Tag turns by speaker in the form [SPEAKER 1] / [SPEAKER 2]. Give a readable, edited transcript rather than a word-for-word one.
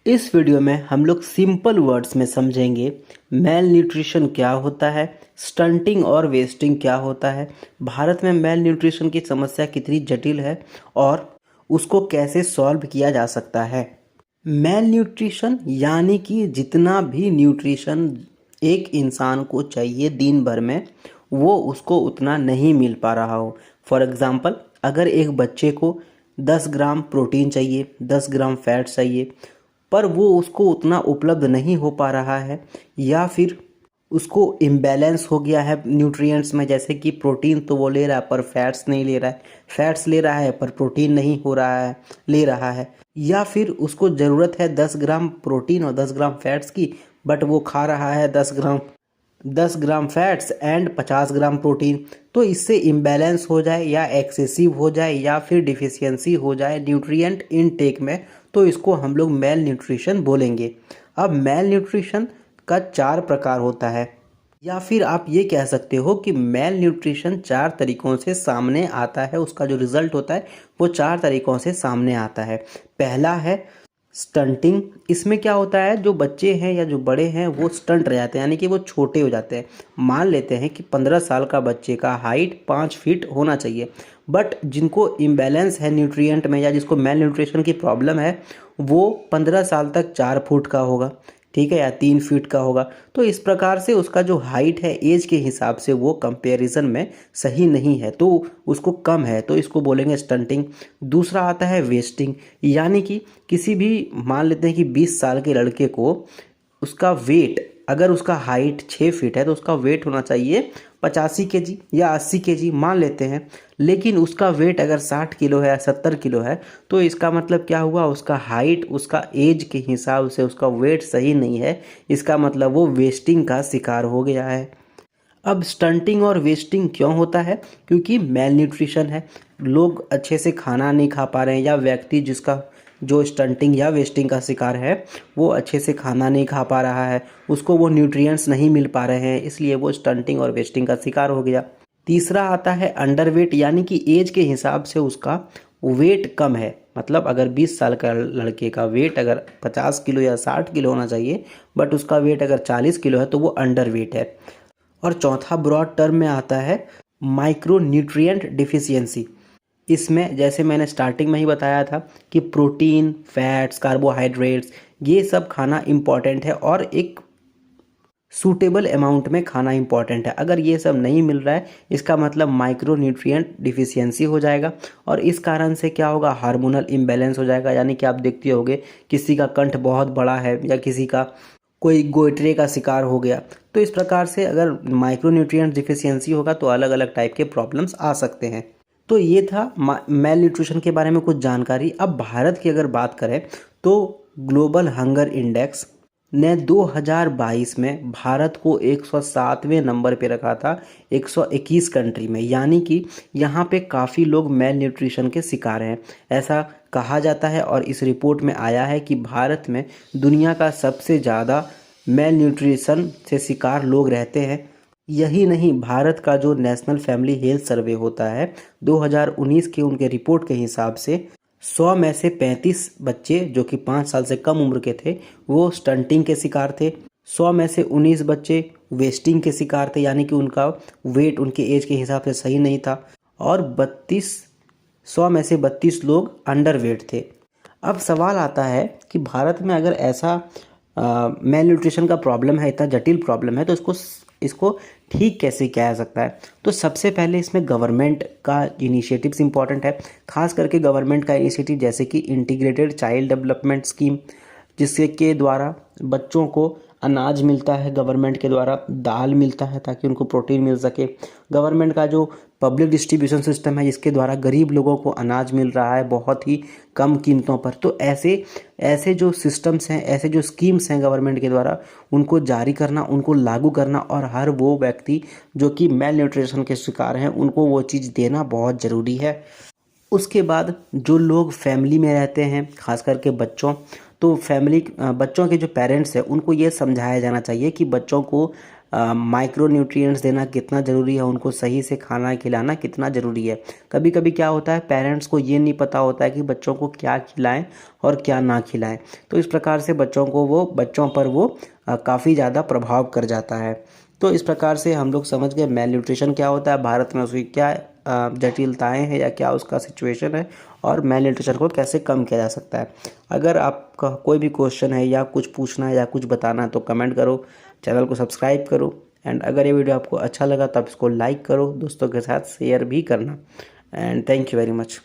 [SPEAKER 1] इस वीडियो में हम लोग सिंपल वर्ड्स में समझेंगे मेल न्यूट्रिशन क्या होता है, स्टंटिंग और वेस्टिंग क्या होता है, भारत में मेल न्यूट्रिशन की समस्या कितनी जटिल है और उसको कैसे सॉल्व किया जा सकता है। मेल न्यूट्रिशन यानी कि जितना भी न्यूट्रिशन एक इंसान को चाहिए दिन भर में वो उसको उतना नहीं मिल पा रहा हो। फॉर एग्ज़ाम्पल, अगर एक बच्चे को 10 ग्राम प्रोटीन चाहिए, 10 ग्राम फैट चाहिए, पर वो उसको उतना उपलब्ध नहीं हो पा रहा है या फिर उसको इम्बैलेंस हो गया है न्यूट्रिएंट्स में, जैसे कि प्रोटीन तो वो ले रहा है पर फैट्स नहीं ले रहा है, फैट्स ले रहा है पर प्रोटीन नहीं हो रहा है ले रहा है, या फिर उसको ज़रूरत है 10 ग्राम प्रोटीन और 10 ग्राम फैट्स की, बट वो खा रहा है 10 ग्राम फैट्स एंड 50 ग्राम प्रोटीन। तो इससे इम्बैलेंस हो जाए या एक्सेसिव हो जाए या फिर डिफिशियंसी हो जाए न्यूट्रिएंट इनटेक में, तो इसको हम लोग मेल न्यूट्रिशन बोलेंगे। अब मेल न्यूट्रिशन का 4 प्रकार होता है, या फिर आप ये कह सकते हो कि मेल न्यूट्रिशन 4 तरीकों से सामने आता है, उसका जो रिजल्ट होता है वो 4 तरीकों से सामने आता है। पहला है स्टंटिंग। इसमें क्या होता है, जो बच्चे हैं या जो बड़े हैं वो स्टंट रह जाते हैं, यानी कि वो छोटे हो जाते हैं। मान लेते हैं कि 15 साल का बच्चे का हाइट 5 फीट होना चाहिए, बट जिनको इम्बैलेंस है न्यूट्रिएंट में या जिसको मेल न्यूट्रिशन की प्रॉब्लम है वो 15 साल तक 4 फुट का होगा, ठीक है, या 3 फीट का होगा। तो इस प्रकार से उसका जो हाइट है एज के हिसाब से वो कंपैरिजन में सही नहीं है, तो उसको कम है, तो इसको बोलेंगे स्टंटिंग। दूसरा आता है वेस्टिंग, यानी कि किसी भी, मान लेते हैं कि 20 साल के लड़के को उसका वेट, अगर उसका हाइट 6 फीट है तो उसका वेट होना चाहिए 85 kg या 80 kg मान लेते हैं, लेकिन उसका वेट अगर 60 किलो है या 70 किलो है, तो इसका मतलब क्या हुआ, उसका हाइट उसका एज के हिसाब से उसका वेट सही नहीं है, इसका मतलब वो वेस्टिंग का शिकार हो गया है। अब स्टंटिंग और वेस्टिंग क्यों होता है, क्योंकि मेल न्यूट्रिशन है, लोग अच्छे से खाना नहीं खा पा रहे हैं, या व्यक्ति जिसका जो स्टंटिंग या वेस्टिंग का शिकार है वो अच्छे से खाना नहीं खा पा रहा है, उसको वो न्यूट्रिएंट्स नहीं मिल पा रहे हैं, इसलिए वो स्टंटिंग और वेस्टिंग का शिकार हो गया। तीसरा आता है अंडरवेट, यानी कि एज के हिसाब से उसका वेट कम है, मतलब अगर 20 साल का लड़के का वेट अगर 50 किलो या 60 किलो होना चाहिए, बट उसका वेट अगर 40 किलो है तो वो अंडरवेट है। और चौथा ब्रॉड टर्म में आता है माइक्रो न्यूट्रिएंट डिफिशियंसी। इसमें जैसे मैंने स्टार्टिंग में ही बताया था कि प्रोटीन, फैट्स, कार्बोहाइड्रेट्स ये सब खाना इम्पॉर्टेंट है और एक सूटेबल अमाउंट में खाना इम्पॉर्टेंट है। अगर ये सब नहीं मिल रहा है इसका मतलब माइक्रो न्यूट्रिएंट डिफिशियंसी हो जाएगा, और इस कारण से क्या होगा, हार्मोनल इम्बैलेंस हो जाएगा। यानी कि आप देखते होंगे किसी का कंठ बहुत बड़ा है या किसी का कोई गोइट्रे का शिकार हो गया, तो इस प्रकार से अगर माइक्रो न्यूट्रिएंट डिफिशियंसी होगा तो अलग अलग टाइप के प्रॉब्लम्स आ सकते हैं। तो ये था मेल न्यूट्रिशन के बारे में कुछ जानकारी। अब भारत की अगर बात करें तो ग्लोबल हंगर इंडेक्स ने 2022 में भारत को 107वें नंबर पे रखा था 121 कंट्री में, यानी कि यहाँ पे काफ़ी लोग मेल न्यूट्रिशन के शिकार हैं, ऐसा कहा जाता है। और इस रिपोर्ट में आया है कि भारत में दुनिया का सबसे ज़्यादा मेल न्यूट्रिशन से शिकार लोग रहते हैं। यही नहीं, भारत का जो नेशनल फैमिली हेल्थ सर्वे होता है 2019 के उनके रिपोर्ट के हिसाब से 100 में से 35 बच्चे जो कि 5 साल से कम उम्र के थे वो स्टंटिंग के शिकार थे, 100 में से 19 बच्चे वेस्टिंग के शिकार थे, यानी कि उनका वेट उनके एज के हिसाब से सही नहीं था, और 100 में से 32 लोग अंडर वेट थे। अब सवाल आता है कि भारत में अगर ऐसा मेल न्यूट्रिशन का प्रॉब्लम है, इतना जटिल प्रॉब्लम है, तो इसको ठीक कैसे किया जा सकता है। तो सबसे पहले इसमें गवर्नमेंट का इनिशिएटिव्स इंपॉर्टेंट है, खास करके गवर्नमेंट का इनिशिएटिव जैसे कि इंटीग्रेटेड चाइल्ड डेवलपमेंट स्कीम, जिसके के द्वारा बच्चों को अनाज मिलता है, गवर्नमेंट के द्वारा दाल मिलता है ताकि उनको प्रोटीन मिल सके। गवर्नमेंट का जो पब्लिक डिस्ट्रीब्यूशन सिस्टम है जिसके द्वारा गरीब लोगों को अनाज मिल रहा है बहुत ही कम कीमतों पर। तो ऐसे ऐसे जो सिस्टम्स हैं, ऐसे जो स्कीम्स हैं गवर्नमेंट के द्वारा, उनको जारी करना, उनको लागू करना, और हर वो व्यक्ति जो कि मेल न्यूट्रिशन के शिकार हैं उनको वो चीज़ देना बहुत ज़रूरी है। उसके बाद जो लोग फैमिली में रहते हैं, खास करके बच्चों के जो पेरेंट्स हैं उनको ये समझाया जाना चाहिए कि बच्चों को माइक्रो न्यूट्रिएंट्स देना कितना ज़रूरी है, उनको सही से खाना खिलाना कितना ज़रूरी है। कभी कभी क्या होता है, पेरेंट्स को ये नहीं पता होता है कि बच्चों को क्या खिलाएं और क्या ना खिलाएं, तो इस प्रकार से बच्चों पर वो काफ़ी ज़्यादा प्रभाव कर जाता है। तो इस प्रकार से हम लोग समझ गए मेल न्यूट्रिशन क्या होता है, भारत में उसकी क्या जटिलताएं हैं या क्या उसका सिचुएशन है, और मेल न्यूट्रिशन को कैसे कम किया जा सकता है। अगर आपका कोई भी क्वेश्चन है या कुछ पूछना है या कुछ बताना है तो कमेंट करो, चैनल को सब्सक्राइब करो। एंड अगर ये वीडियो आपको अच्छा लगा तो आप इसको लाइक करो, दोस्तों के साथ शेयर भी करना। And thank you very much.